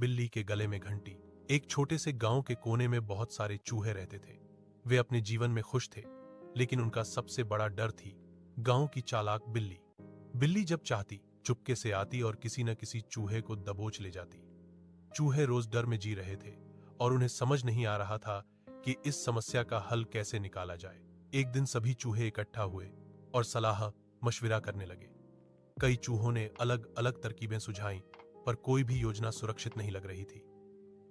बिल्ली के गले में घंटी। एक छोटे से गांव के कोने में बहुत सारे चूहे रहते थे। वे अपने जीवन में खुश थे, लेकिन उनका सबसे बड़ा डर थी गांव की चालाक बिल्ली। बिल्ली जब चाहती चुपके से आती और किसी न किसी चूहे को दबोच ले जाती। चूहे रोज डर में जी रहे थे और उन्हें समझ नहीं आ रहा था कि इस समस्या का हल कैसे निकाला जाए। एक दिन सभी चूहे इकट्ठा हुए और सलाह मशविरा करने लगे। कई चूहों ने अलग अलग तरकीबें सुझाईं, पर कोई भी योजना सुरक्षित नहीं लग रही थी।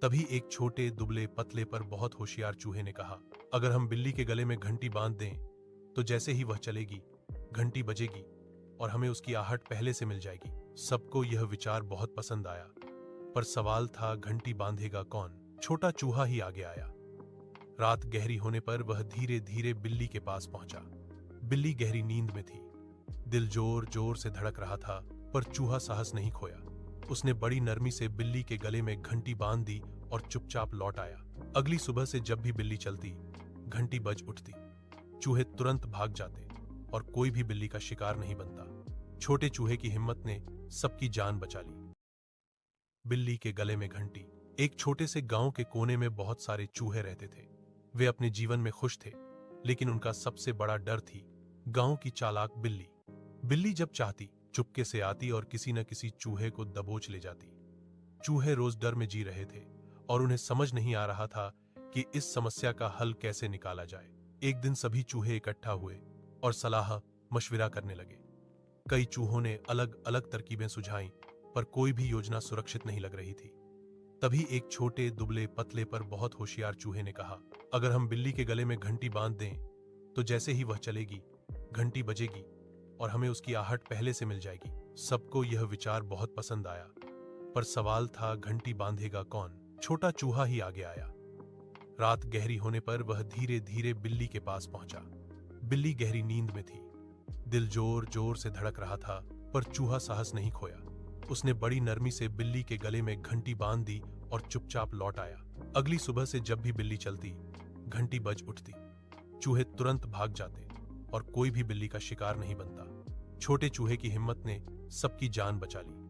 तभी एक छोटे दुबले पतले पर बहुत होशियार चूहे ने कहा, अगर हम बिल्ली के गले में घंटी बांध दें तो जैसे ही वह चलेगी घंटी बजेगी और हमें उसकी आहट पहले से मिल जाएगी। सबको यह विचार बहुत पसंद आया, पर सवाल था घंटी बांधेगा कौन। छोटा चूहा ही आगे आया। रात गहरी होने पर वह धीरे धीरे बिल्ली के पास पहुंचा। बिल्ली गहरी नींद में थी। दिल जोर जोर से धड़क रहा था, पर चूहा साहस नहीं खोया। उसने बड़ी नरमी से बिल्ली के गले में घंटी बांध दी और चुपचाप लौट आया। अगली सुबह से जब भी बिल्ली चलती घंटी बज उठती। चूहे तुरंत भाग जाते और कोई भी बिल्ली का शिकार नहीं बनता। छोटे चूहे की हिम्मत ने सबकी जान बचा ली। बिल्ली के गले में घंटी। एक छोटे से गांव के कोने में बहुत सारे चूहे रहते थे। वे अपने जीवन में खुश थे, लेकिन उनका सबसे बड़ा डर थी गांव की चालाक बिल्ली। बिल्ली जब चाहती चुपके से आती और किसी न किसी चूहे को दबोच ले जाती। चूहे रोज डर में जी रहे थे और उन्हें समझ नहीं आ रहा था कि इस समस्या का हल कैसे निकाला जाए। एक दिन सभी चूहे इकट्ठा हुए और सलाह मशविरा करने लगे। कई चूहों ने अलग अलग तरकीबें सुझाईं, पर कोई भी योजना सुरक्षित नहीं लग रही थी। तभी एक छोटे दुबले पतले पर बहुत होशियार चूहे ने कहा, अगर हम बिल्ली के गले में घंटी बांध दें तो जैसे ही वह चलेगी घंटी बजेगी और हमें उसकी आहट पहले से मिल जाएगी। सबको यह विचार बहुत पसंद आया, पर सवाल था घंटी बांधेगा कौन। छोटा चूहा ही आगे आया। रात गहरी होने पर वह धीरे धीरे बिल्ली के पास पहुंचा। बिल्ली गहरी नींद में थी। दिल जोर जोर से धड़क रहा था, पर चूहा साहस नहीं खोया। उसने बड़ी नरमी से बिल्ली के गले में घंटी बांध दी और चुपचाप लौट आया। अगली सुबह से जब भी बिल्ली चलती घंटी बज उठती। चूहे तुरंत भाग जाते और कोई भी बिल्ली का शिकार नहीं बनता। छोटे चूहे की हिम्मत ने सबकी जान बचा ली।